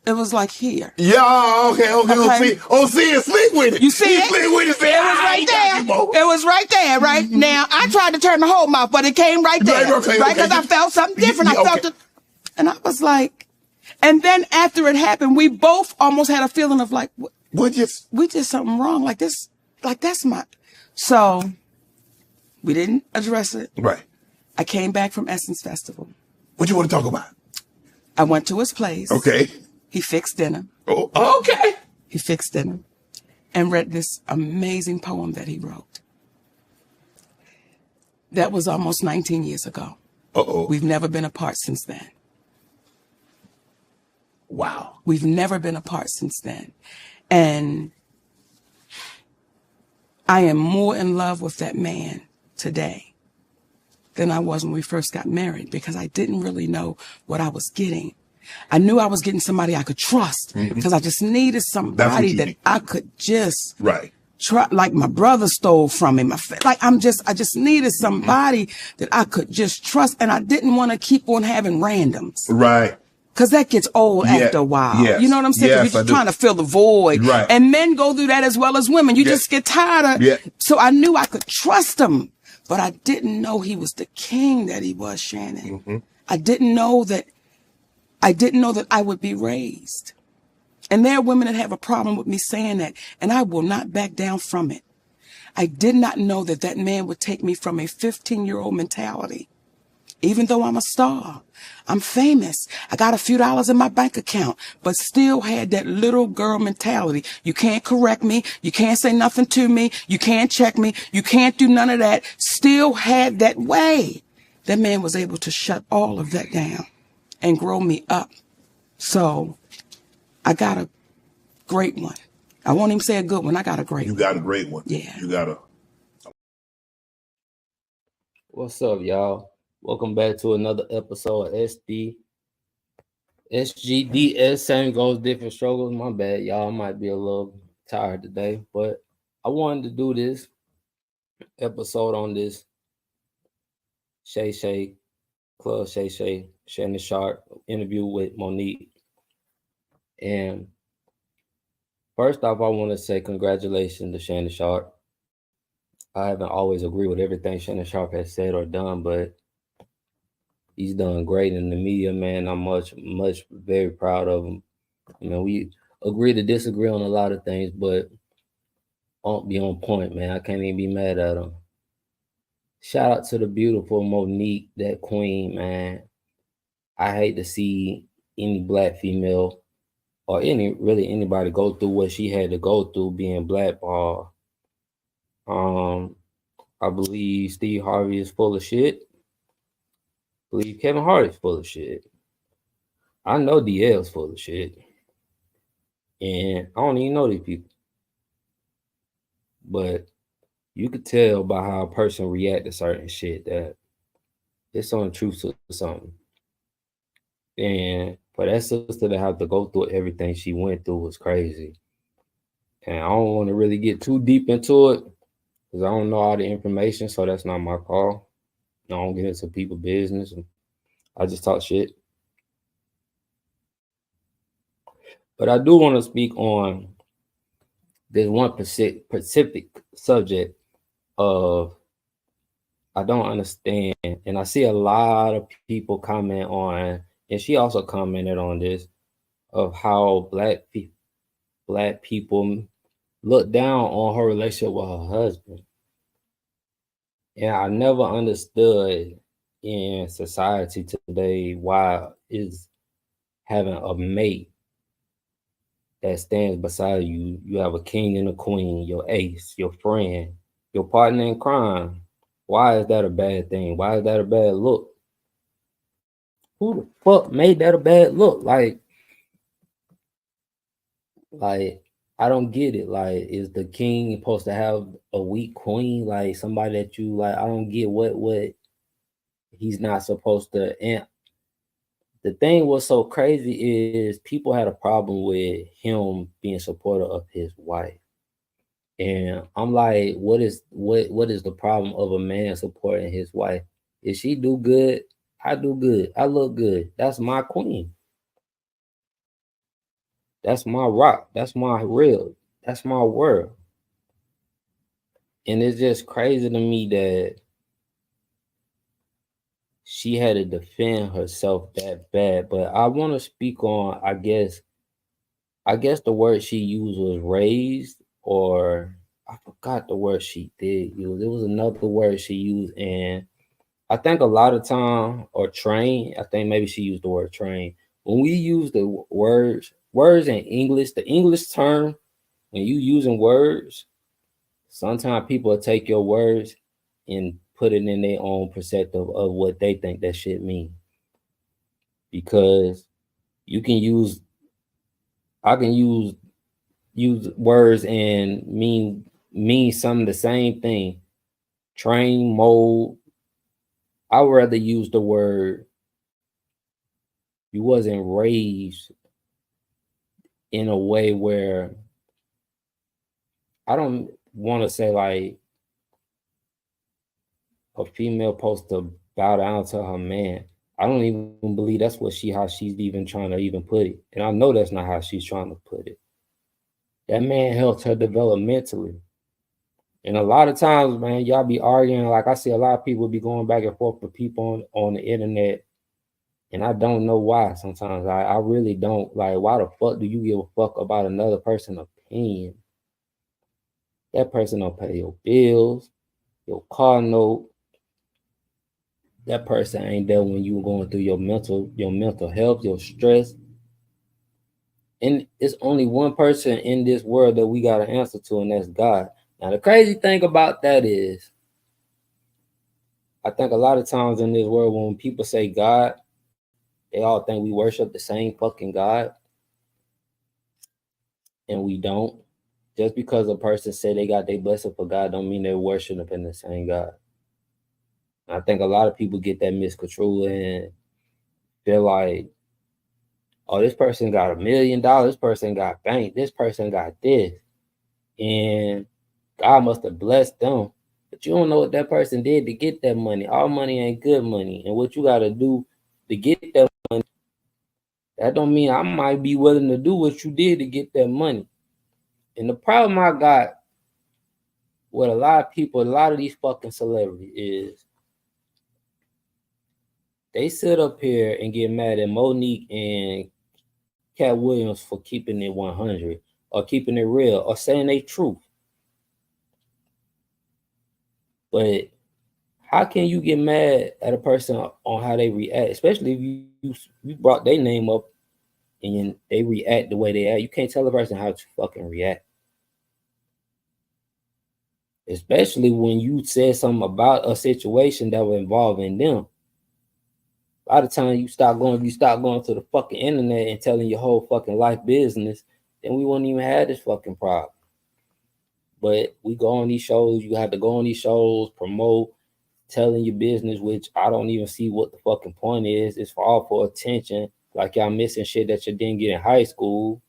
It was like here. Yeah, okay. See it, sleep with it. You see it? Sleep with it. It was right there. It was right there, right? Now, I tried to turn the whole mouth, but it came right there. Right? Because I felt something different. I felt it. And I was like, and then after it happened, we both almost had a feeling of like, we did something wrong. Like this, like that's my. So we didn't address it. Right. I came back from Essence Festival. What you want to talk about? I went to his place. Okay. He fixed dinner. Oh, okay. He fixed dinner and read this amazing poem that he wrote. That was almost 19 years ago. Uh-oh. We've never been apart since then. Wow. We've never been apart since then. And I am more in love with that man today than I was when we first got married, because I didn't really know what I was getting. I knew I was getting somebody I could trust, because I just needed somebody that I could just try, like my brother stole from me. I just needed somebody that I could just trust, and I didn't want to keep on having randoms. Right. Because that gets old after a while. Yes. You know what I'm saying? You're just trying to fill the void. Right. And men go through that as well as women. You just get tired of. So I knew I could trust him, but I didn't know he was the king that he was, Shannon. I didn't know that I would be raised. And there are women that have a problem with me saying that, and I will not back down from it. I did not know that that man would take me from a 15-year-old mentality. Even though I'm a star, I'm famous, I got a few dollars in my bank account, but still had that little girl mentality. You can't correct me. You can't say nothing to me. You can't check me. You can't do none of that. Still had that way. That man was able to shut all of that down and grow me up. So I got a great one. I won't even say a good one. I got a great one. You got a great one. Yeah. You got a. What's up, y'all? Welcome back to another episode of SGDS. Same goes, different struggles. My bad, y'all. Might be a little tired today, but I wanted to do this episode on this Club Shay, Shanonn Shrape interview with Monique. And first off, I want to say congratulations to Shanonn Shrape. I haven't always agreed with everything Shanonn Shrape has said or done, but he's done great in the media, man. I'm very proud of him. You know, we agree to disagree on a lot of things, but won't be on point, man. I can't even be mad at him. Shout out to the beautiful Monique, that queen, man. I hate to see any black female or anybody go through what she had to go through being blackballed. I believe Steve Harvey is full of shit. I believe Kevin Hart is full of shit. I know DL's full of shit. And I don't even know these people. But you could tell by how a person react to certain shit that it's on truth to something. And for that sister to have to go through everything she went through was crazy. And I don't want to really get too deep into it because I don't know all the information, so that's not my call. I don't get into people's business. I just talk shit. But I do want to speak on this one specific subject of I don't understand. And I see a lot of people comment on, and she also commented on this, of how black people look down on her relationship with her husband. And I never understood in society today why is having a mate that stands beside you. You have a king and a queen, your ace, your friend, your partner in crime. Why is that a bad thing? Why is that a bad look? Who the fuck made that a bad look? Like I don't get it. Like, is the king supposed to have a weak queen? Like somebody that you like? I don't get what he's not supposed to. And the thing was so crazy is people had a problem with him being supportive of his wife. And I'm like, what is the problem of a man supporting his wife? If she do good, I do good. I look good. That's my queen. That's my rock. That's my real. That's my world. And it's just crazy to me that she had to defend herself that bad. But I want to speak on, I guess the word she used was raised, or I forgot the word she did use. It was another word she used, and I think a lot of time, or train, I think maybe she used the word train. When we use the words in English, the English term, when you using words, sometimes people will take your words and put it in their own perspective of what they think that shit mean. Because you can use, I can use words and mean some of the same thing. Train, mold. I would rather use the word you wasn't raised in a way where, I don't want to say like a female supposed to bow down to her man. I don't even believe that's how she's even trying to even put it. And I know that's not how she's trying to put it. That man helped her developmentally. And a lot of times, man, y'all be arguing. Like I see a lot of people be going back and forth with people on the internet. And I don't know why sometimes. I really don't. Like, why the fuck do you give a fuck about another person's opinion? That person don't pay your bills, your car note. That person ain't there when you were going through your mental health, your stress. And it's only one person in this world that we got to answer to, and that's God. Now, the crazy thing about that is, I think a lot of times in this world, when people say God, they all think we worship the same fucking God. And we don't. Just because a person said they got their blessing for God don't mean they're worshiping the same God. I think a lot of people get that misconstrued and feel like, oh, this person got $1 million, this person got bank, this person got this. And God must have blessed them. But you don't know what that person did to get that money. All money ain't good money. And what you got to do to get that money, that don't mean I might be willing to do what you did to get that money. And the problem I got with a lot of people, a lot of these fucking celebrities is they sit up here and get mad at Monique and Cat Williams for keeping it 100 or keeping it real or saying they truth. But how can you get mad at a person on how they react, especially if you brought their name up and they react the way they act? You can't tell a person how to fucking react. Especially when you said something about a situation that was involving them. A lot of times you stop going to the fucking internet and telling your whole fucking life business, then we wouldn't even have this fucking problem. But we go on these shows, you have to go on these shows, promote, telling your business, which I don't even see what the fucking point is. It's all for attention, like y'all missing shit that you didn't get in high school.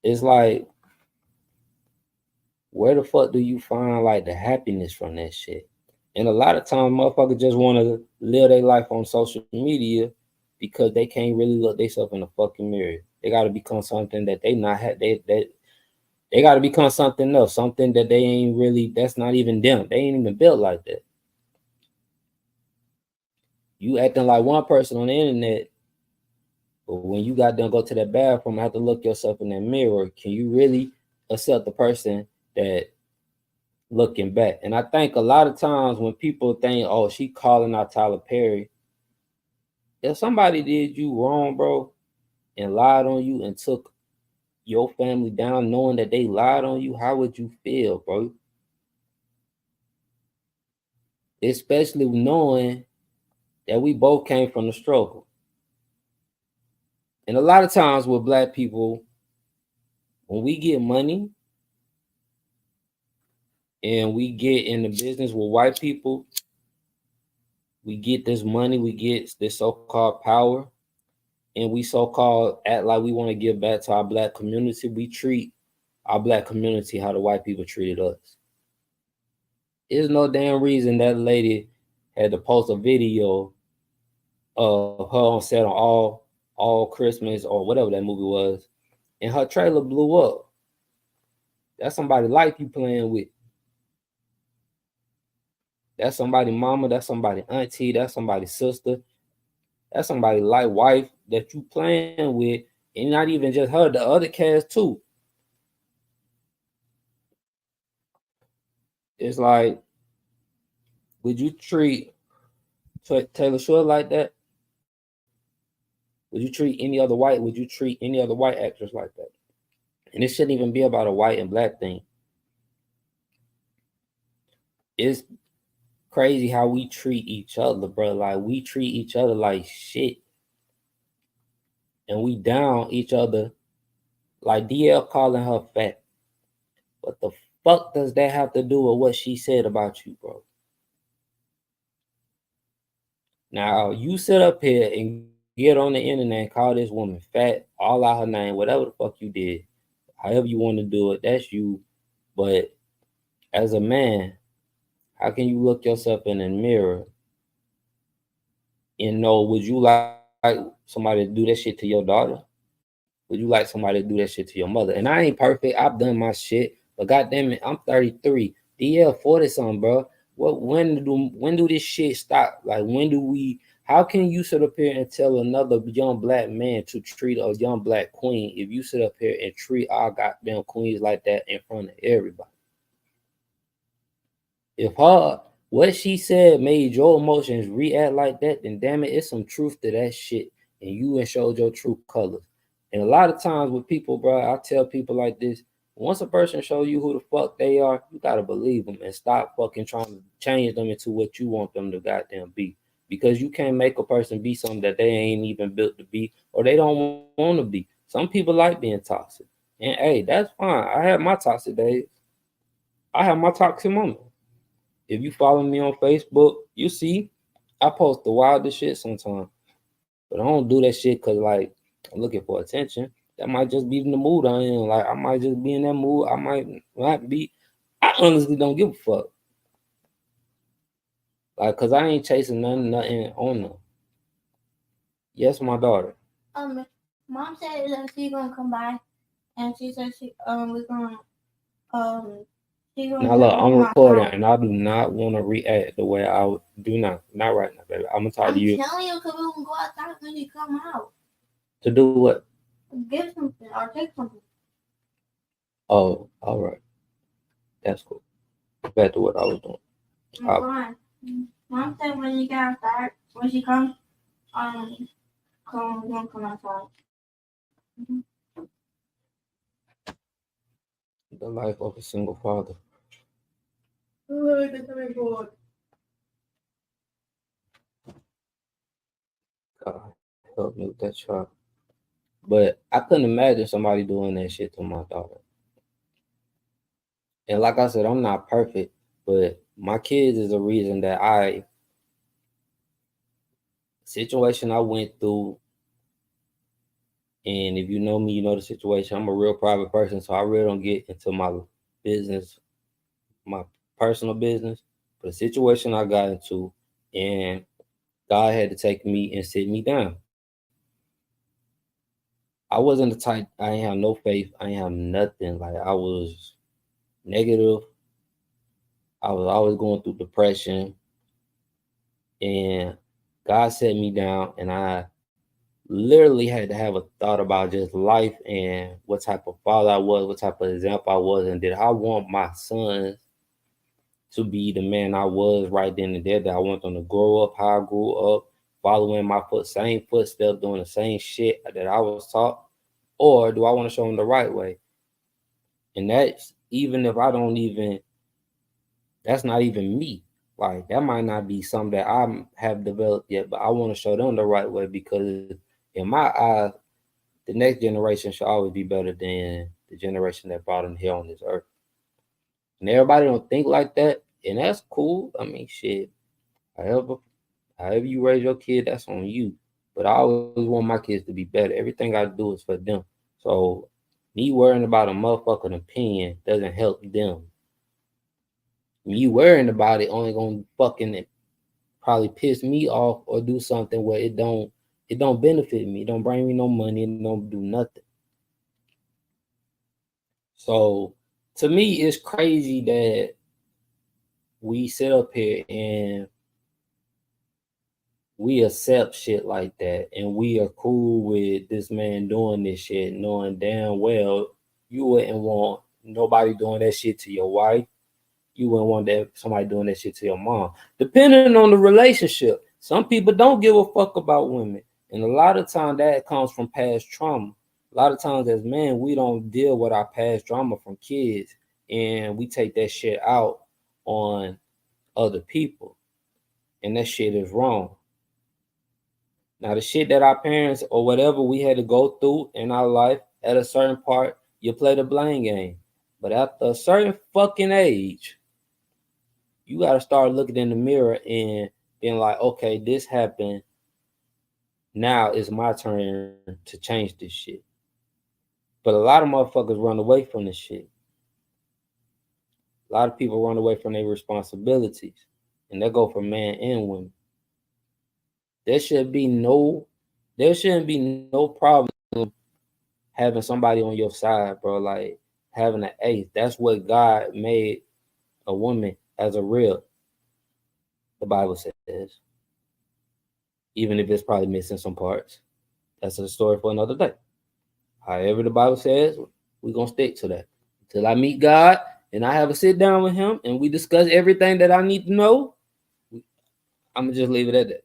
It's like, where the fuck do you find like the happiness from that shit? And a lot of times motherfuckers just want to live their life on social media because they can't really look themselves in the fucking mirror. They got to become something that they not have. They got to become something else, something that they ain't really, that's not even them. They ain't even built like that. You acting like one person on the internet, but when you got done go to that bathroom, have to look yourself in that mirror, can you really accept the person that looking back? And I think a lot of times when people think, oh, she calling out Tyler Perry, if somebody did you wrong, bro, and lied on you and took your family down knowing that they lied on you, how would you feel, bro? Especially knowing that we both came from the struggle. And a lot of times with Black people, when we get money and we get in the business with white people, we get this money, we get this so-called power, and we so-called act like we want to give back to our Black community. We treat our Black community how the white people treated us. There's no damn reason that lady had to post a video of her on set on all All Christmas or whatever that movie was, and her trailer blew up. That's somebody's life you playing with. That's somebody's mama, that's somebody's auntie, that's somebody's sister, that's somebody's life wife that you playing with, and not even just her, the other cast too. It's like, would you treat Taylor Swift like that? Would you treat any other white? Would you treat any other white actress like that? And it shouldn't even be about a white and black thing. It's crazy how we treat each other, bro. Like, we treat each other like shit, and we down each other. Like DL calling her fat. What the fuck does that have to do with what she said about you, bro? Now you sit up here and get on the internet and call this woman fat, all out her name, whatever the fuck you did, however you want to do it, that's you. But as a man, how can you look yourself in the mirror and know, would you like somebody to do that shit to your daughter? Would you like somebody to do that shit to your mother? And I ain't perfect. I've done my shit, but goddamn it, I'm 33. DL 40 something, bro. When do this shit stop? Like, when do we? How can you sit up here and tell another young black man to treat a young black queen if you sit up here and treat our goddamn queens like that in front of everybody? If what she said made your emotions react like that, then damn it, it's some truth to that shit, and you ain't showed your true colors. And a lot of times with people, bro, I tell people like this: once a person show you who the fuck they are, you gotta believe them and stop fucking trying to change them into what you want them to goddamn be. Because you can't make a person be something that they ain't even built to be, or they don't want to be. Some people like being toxic, and hey, that's fine. I have my toxic days. I have my toxic moments. If you follow me on Facebook, you see I post the wildest shit sometimes, but I don't do that shit because, like, I'm looking for attention. That might just be in the mood I'm in. Like, I might just be in that mood. I might not be. I honestly don't give a fuck. Like, cause I ain't chasing nothing on them. Yes, my daughter. Mom said that she's gonna come by, and she said we're gonna Now look, I'm recording, and I do not want to react the way I would. Do not right now, baby. I'm gonna talk to you. I'm telling you, because we're gonna go outside when you come out. To do what? Give something or take something. Oh, all right. That's cool. Back to what I was doing. Fine. Mom said when you get outside, when she comes, come outside. Mm-hmm. The life of a single father. God help me with that child. But I couldn't imagine somebody doing that shit to my daughter. And like I said, I'm not perfect, but my kids is a reason that situation I went through. And if you know me, you know the situation. I'm a real private person, so I really don't get into my business, my personal business. But the situation I got into, and God had to take me and sit me down. I wasn't the type, I ain't have no faith. I ain't have nothing. Like, I was negative. I was always going through depression. And God set me down, and I literally had to have a thought about just life and what type of father I was, what type of example I was, and did I want my sons to be the man I was right then and there, that I want them to grow up how I grew up, following my same footsteps, doing the same shit that I was taught, or do I want to show them the right way? And that's even if I don't even, that's not even me. Like, that might not be something that I have developed yet, but I want to show them the right way, because in my eyes, the next generation should always be better than the generation that brought them here on this earth. And everybody don't think like that, and that's cool. I mean, shit, however you raise your kid, that's on you. But I always want my kids to be better. Everything I do is for them. So me worrying about a motherfucking opinion doesn't help them. Me worrying about it only gonna fucking probably piss me off or do something where it don't It don't benefit me. It don't bring me no money. It don't do nothing. So to me, it's crazy that we sit up here and we accept shit like that, and we are cool with this man doing this shit, knowing damn well you wouldn't want nobody doing that shit to your wife. You wouldn't want that somebody doing that shit to your mom. Depending on the relationship, some people don't give a fuck about women, and a lot of times that comes from past trauma. A lot of times as men, we don't deal with our past trauma from kids, and we take that shit out on other people, and that shit is wrong. Now, the shit that our parents or whatever we had to go through in our life, at a certain part, you play the blame game. But after a certain fucking age, you got to start looking in the mirror and being like, okay, this happened. Now it's my turn to change this shit. But a lot of motherfuckers run away from this shit. A lot of people run away from their responsibilities. And that go for man and women. There shouldn't be no problem having somebody on your side, bro. Like having an ace. That's what God made a woman as a real. The Bible says. Even if it's probably missing some parts. That's a story for another day. However the Bible says, we're going to stick to that. Until I meet God and I have a sit down with him and we discuss everything that I need to know, I'm going to just leave it at that.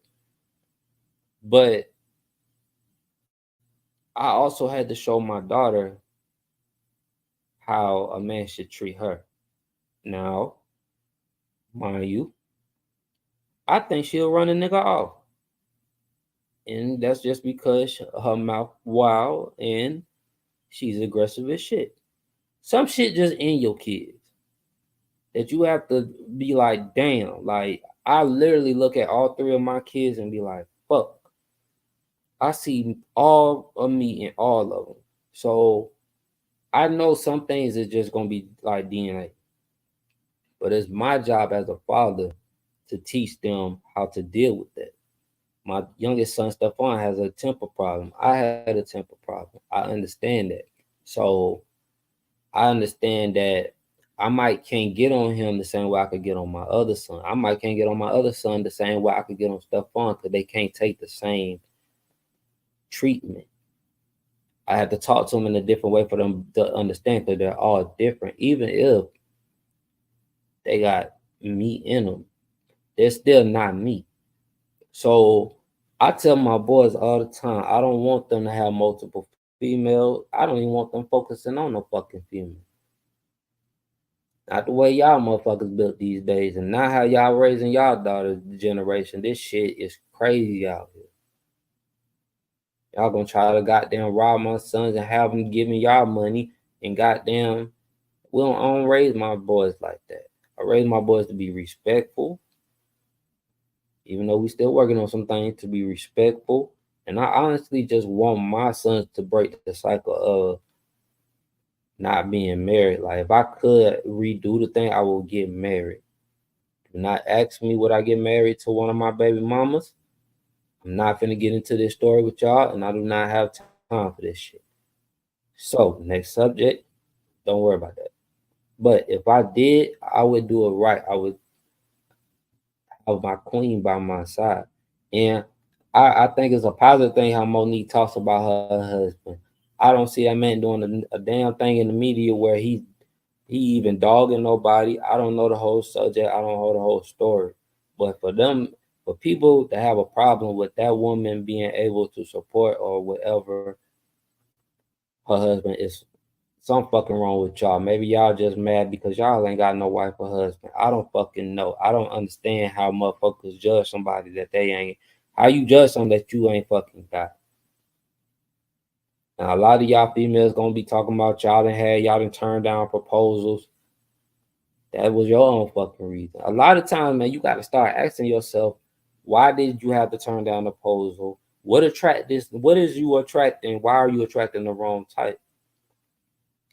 But I also had to show my daughter how a man should treat her. Now, mind you, I think she'll run a nigga off. And that's just because her mouth wild and she's aggressive as shit. Some shit just in your kids that you have to be like, damn. Like, I literally look at all three of my kids and be like, fuck. I see all of me in all of them. So I know some things is just going to be like DNA. But it's my job as a father to teach them how to deal with that. My youngest son, Stephon, has a temper problem. I had a temper problem. I understand that. So I understand that I can't get on him the same way I could get on my other son. I can't get on my other son the same way I could get on Stephon because they can't take the same treatment. I had to talk to them in a different way for them to understand that they're all different. Even if they got me in them, they're still not me. So I tell my boys all the time, I don't want them to have multiple females. I don't even want them focusing on no fucking female. Not the way y'all motherfuckers built these days, and not how y'all raising y'all daughters generation. This shit is crazy out here. Y'all gonna try to goddamn rob my sons and have them giving y'all money, and goddamn, I don't raise my boys like that. I raise my boys to be respectful, even though we still working on some things, to be respectful. And I honestly just want my sons to break the cycle of not being married. Like, if I could redo the thing, I will get married. Do not ask me would I get married to one of my baby mamas. I'm not finna get into this story with y'all, and I do not have time for this shit. So, next subject, don't worry about that. But if I did, I would do it right. I would have my queen by my side. And I think it's a positive thing how Monique talks about her husband. I don't see that man doing a damn thing in the media where he even dogging nobody. I don't know the whole subject. I don't know the whole story. But for people to have a problem with that woman being able to support or whatever her husband, is something fucking wrong with y'all. Maybe y'all just mad because y'all ain't got no wife or husband. I don't fucking know. I don't understand how motherfuckers judge somebody that they ain't. How you judge something that you ain't fucking got? Now, a lot of y'all females gonna be talking about y'all done turned down proposals. That was your own fucking reason. A lot of times, man, you got to start asking yourself, why did you have to turn down the proposal? What is you attracting? Why are you attracting the wrong type?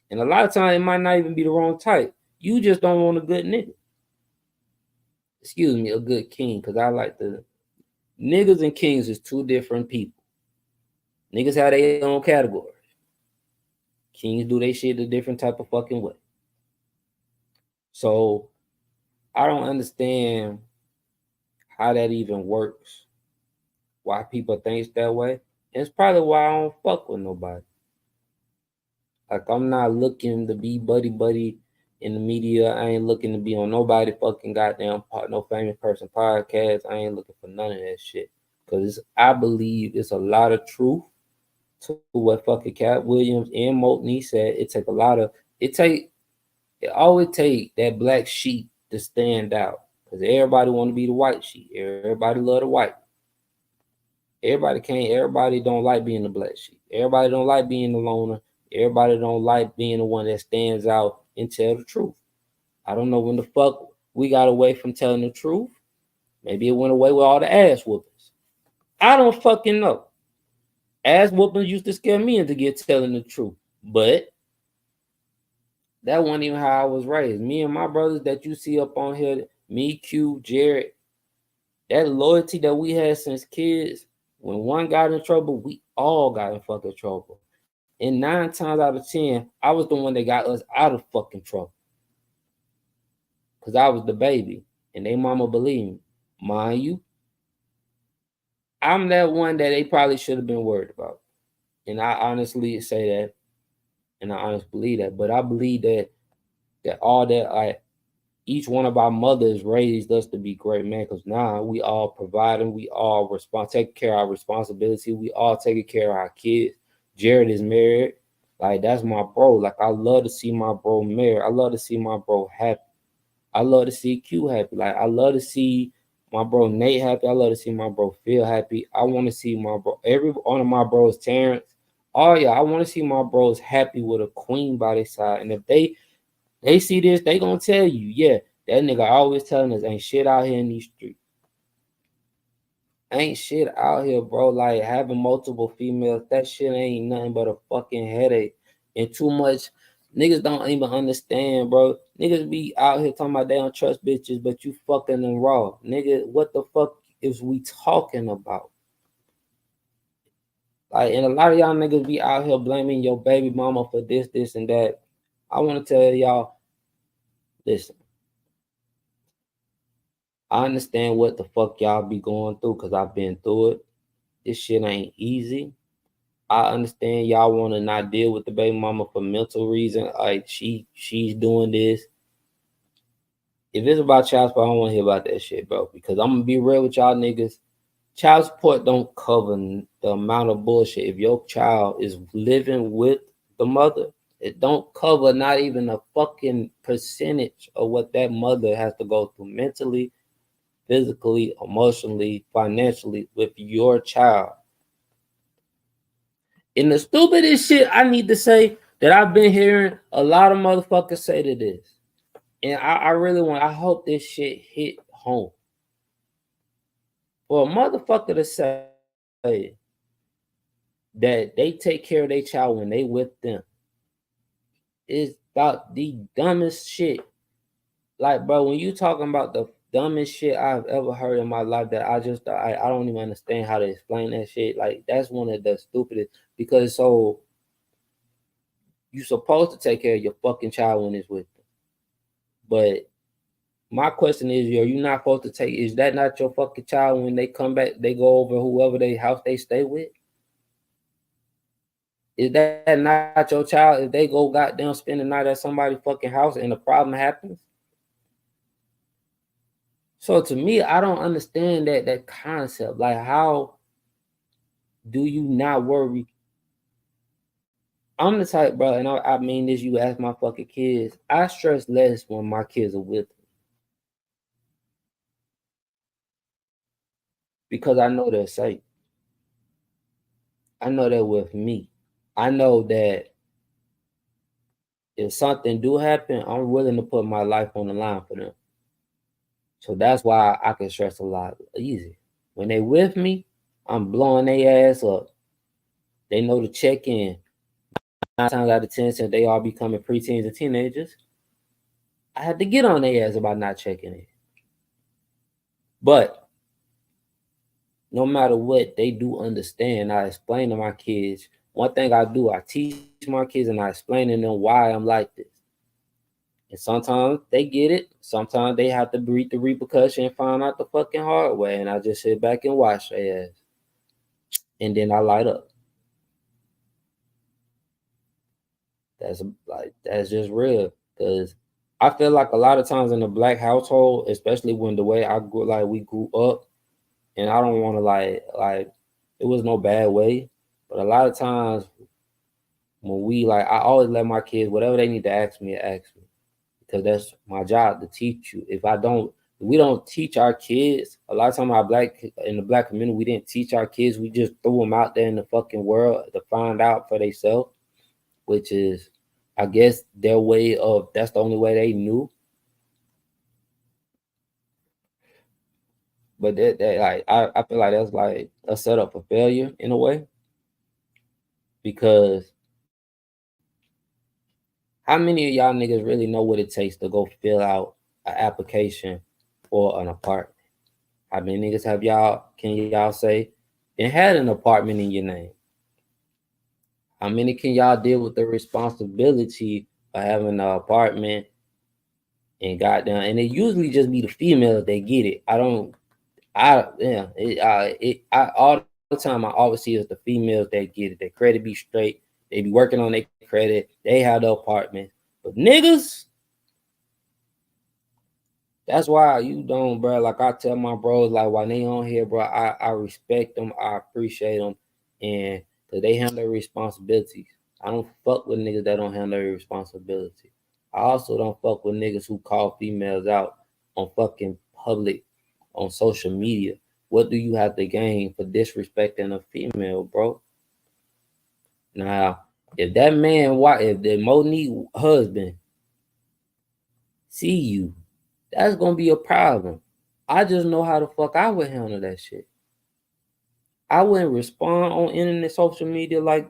And a lot of times, it might not even be the wrong type. You just don't want a good nigga. Excuse me, a good king, because I like the niggas and kings is two different people. Niggas have their own categories. Kings do their shit a different type of fucking way. So I don't understand how that even works. Why people think that way. And it's probably why I don't fuck with nobody. Like, I'm not looking to be buddy in the media. I ain't looking to be on nobody fucking goddamn no famous person podcast. I ain't looking for none of that shit. Because I believe it's a lot of truth to what fucking Cat Williams and Motney said. It always take that black sheep to stand out. Because everybody want to be the white sheep. Everybody love the white. Everybody don't like being the black sheep. Everybody don't like being the loner. Everybody don't like being the one that stands out and tell the truth. I don't know when the fuck we got away from telling the truth. Maybe it went away with all the ass whoopings. I don't fucking know. Ass whoopings used to scare me into telling the truth. But that wasn't even how I was raised. Me and my brothers that you see up on here, me, Q, Jared, that loyalty that we had since kids, when one got in trouble, we all got in fucking trouble. And 9 times out of 10, I was the one that got us out of fucking trouble. Because I was the baby. And they mama believed me. Mind you, I'm that one that they probably should have been worried about. And I honestly say that. And I honestly believe that. But I believe that all that, each one of our mothers raised us to be great men. Because now we all providing. We all taking care of our responsibility. We all taking care of our kids. Jared is married. Like, that's my bro. Like, I love to see my bro married. I love to see my bro happy. I love to see Q happy. Like, I love to see my bro Nate happy. I love to see my bro Phil happy. I want to see my bro, every one of my bros, Terrence. Oh yeah, I want to see my bros happy with a queen by their side. And if they see this, they gonna tell you, yeah, that nigga always telling us ain't shit out here in these streets. Ain't shit out here, bro. Like, having multiple females, that shit ain't nothing but a fucking headache. And too much, niggas don't even understand, bro. Niggas be out here talking about they don't trust bitches, but you fucking them raw. Nigga, what the fuck is we talking about? Like, and a lot of y'all niggas be out here blaming your baby mama for this, and that. I want to tell y'all, listen. I understand what the fuck y'all be going through because I've been through it. This shit ain't easy. I understand y'all want to not deal with the baby mama for mental reason. Like, she's doing this. If it's about child support, I don't want to hear about that shit, bro. Because I'm gonna be real with y'all niggas. Child support don't cover the amount of bullshit. If your child is living with the mother, it don't cover not even a fucking percentage of what that mother has to go through mentally, physically, emotionally, financially with your child. And the stupidest shit I need to say that I've been hearing a lot of motherfuckers say to this. And I hope this shit hit home. For a motherfucker to say that they take care of their child when they with them is about the dumbest shit. Like, bro, when you talking about the dumbest shit I've ever heard in my life, that I don't even understand how to explain that shit. Like, that's one of the stupidest, because so you supposed to take care of your fucking child when it's with them. But my question is, are you not supposed to take, is that not your fucking child when they come back, they go over whoever they house they stay with? Is that not your child if they go goddamn spend the night at somebody's fucking house and the problem happens? So to me, I don't understand that concept. Like, how do you not worry? I'm the type, bro, and I mean this, you ask my fucking kids, I stress less when my kids are with me. Because I know they're safe. I know they're with me. I know that if something do happen, I'm willing to put my life on the line for them. So that's why I can stress a lot easy. When they with me, I'm blowing their ass up. They know to check in. 9 times out of 10, since they all becoming preteens and teenagers, I had to get on their ass about not checking in. But no matter what, they do understand. I explain to my kids. One thing I do, I teach my kids and I explain to them why I'm like this. And sometimes they get it. Sometimes they have to read the repercussion and find out the fucking hard way. And I just sit back and watch their ass. And then I light up. That's just real. Because I feel like a lot of times in the Black household, especially when the way we grew up, and I don't want to like it was no bad way, but a lot of times when I always let my kids, whatever they need to ask me, because that's my job to teach you. If we don't teach our kids, a lot of times in the Black community, we didn't teach our kids. We just threw them out there in the fucking world to find out for themselves, which is, I guess, their way of, that's the only way they knew. But I feel like that's like a setup for failure in a way, because how many of y'all niggas really know what it takes to go fill out an application for an apartment? How many niggas can y'all say, and had an apartment in your name? How many can y'all deal with the responsibility of having an apartment and goddamn, and it usually just be the females that get it. All the time I always see is the females that get it. Their credit be straight. They be working on their credit. They have the apartment. But niggas, that's why you don't, bro. Like I tell my bros, like when they on here, bro, I respect them. I appreciate them. And because they handle their responsibilities. I don't fuck with niggas that don't handle their responsibility. I also don't fuck with niggas who call females out on fucking public, on social media. What do you have to gain for disrespecting a female, bro? Now, if that man, if the Monique husband see you, that's gonna be a problem. I just know how the fuck I would handle that shit. I wouldn't respond on internet, social media like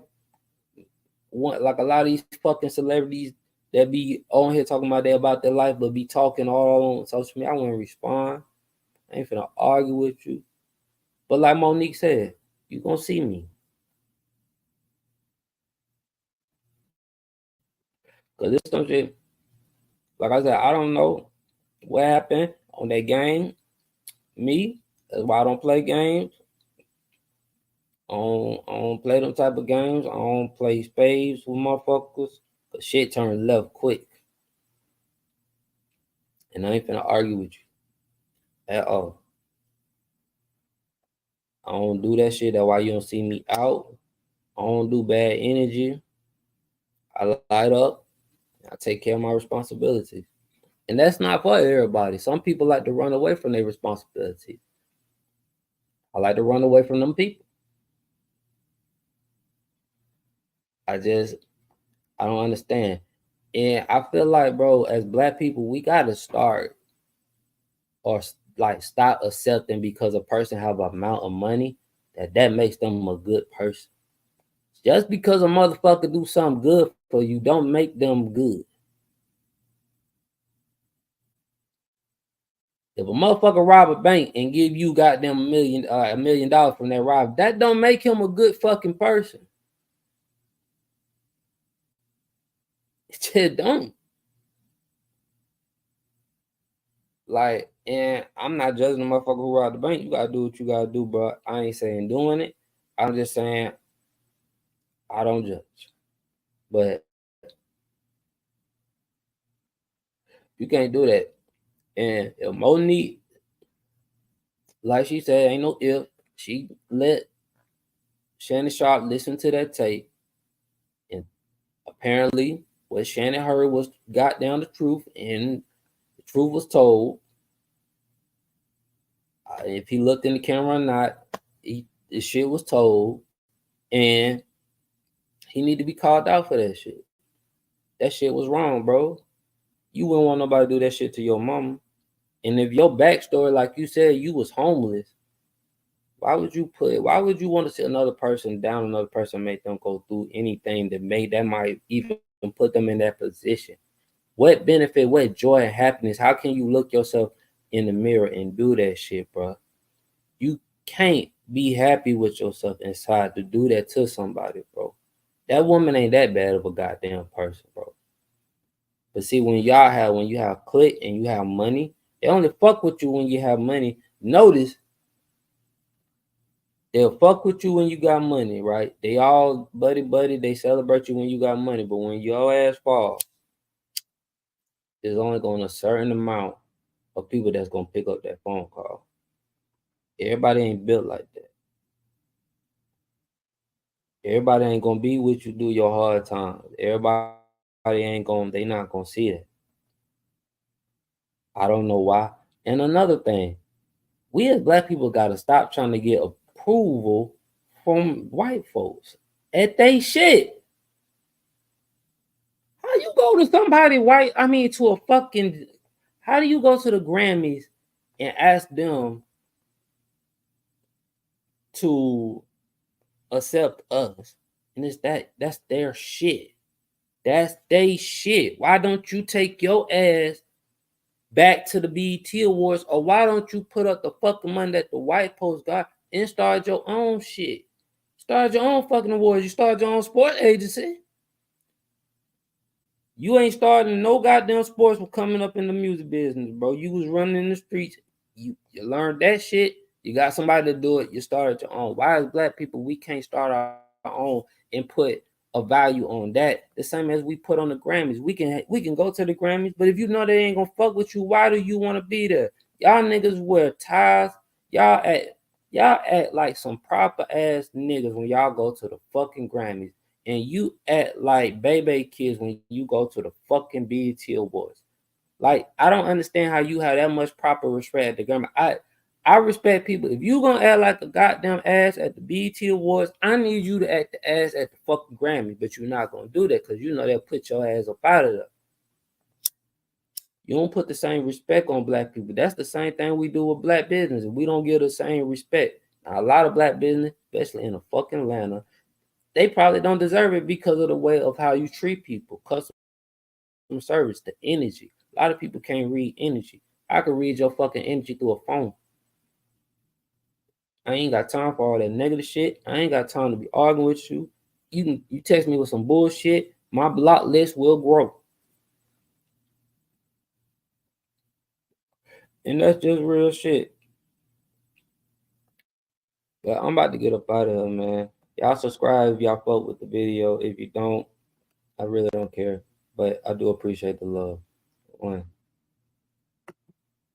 a lot of these fucking celebrities that be on here talking about their life, but be talking all on social media. I wouldn't respond. I ain't finna argue with you. But like Monique said, you gonna see me. Cause this some shit, like I said, I don't know what happened on that game. Me, that's why I don't play games. I don't play them type of games. I don't play spades with motherfuckers. Cause shit turns left quick. And I ain't finna argue with you at all. I don't do that shit. That's why you don't see me out. I don't do bad energy. I light up. I take care of my responsibilities. And that's not for everybody. Some people like to run away from their responsibilities. I like to run away from them people. I don't understand. And I feel like, bro, as Black people, we got to start or like stop accepting because a person have an amount of money that makes them a good person. Just because a motherfucker do something good for you don't make them good. If a motherfucker rob a bank and give you goddamn $1 million from that rob, that don't make him a good fucking person. It just don't. Like, and I'm not judging the motherfucker who robbed the bank. You gotta do what you gotta do, bro. I ain't saying doing it. I'm just saying I don't judge. But you can't do that. And if Monique, like she said, ain't no if, she let Shanonn Shrape listen to that tape, and apparently what Shannon heard got down the truth, and the truth was told. If he looked in the camera or not, the shit was told, and he need to be called out for that shit. That shit was wrong, bro. You wouldn't want nobody to do that shit to your mama. And if your backstory, like you said, you was homeless, why would you want to sit another person down, another person, make them go through anything that might even put them in that position? What benefit, what joy and happiness? How can you look yourself in the mirror and do that shit, bro? You can't be happy with yourself inside to do that to somebody, bro. That woman ain't that bad of a goddamn person, bro. But see, when you have click and you have money, they only fuck with you when you have money. Notice, they'll fuck with you when you got money, right? They all buddy, they celebrate you when you got money. But when your ass falls, there's only going a certain amount of people that's going to pick up that phone call. Everybody ain't built like that. Everybody ain't going to be with you through your hard times. Everybody they not going to see that. I don't know why. And another thing, we as black people got to stop trying to get approval from white folks at they shit. How you go to somebody white, how do you go to the Grammys and ask them to accept us? And that's their shit. That's their shit. Why don't you take your ass back to the BET Awards, or why don't you put up the fucking money that the white folks got and start your own shit? Start your own fucking awards. You start your own sports agency. You ain't starting no goddamn sports from coming up in the music business, bro. You was running in the streets. You learned that shit. You got somebody to do it. You started your own. Why as black people we can't start our own and put a value on that? The same as we put on the Grammys. We can go to the Grammys, but if you know they ain't gonna fuck with you, why do you want to be there? Y'all niggas wear ties. Y'all act like some proper ass niggas when y'all go to the fucking Grammys. And you act like baby kids when you go to the fucking BET Awards. Like, I don't understand how you have that much proper respect at the Grammy. I respect people. If you gonna act like a goddamn ass at the BET Awards, I need you to act the ass at the fucking Grammy. But you're not gonna do that because you know they'll put your ass up out of there. You don't put the same respect on black people. That's the same thing we do with black business. We don't give the same respect. Now, a lot of black business, especially in the fucking Atlanta, they probably don't deserve it because of the way of how you treat people, customer service, the energy. A lot of people can't read energy. I can read your fucking energy through a phone. I ain't got time for all that negative shit. I ain't got time to be arguing with you. You text me with some bullshit, my block list will grow. And that's just real shit. But I'm about to get up out of here, man. Y'all subscribe if y'all fuck with the video. If you don't, I really don't care. But I do appreciate the love. One.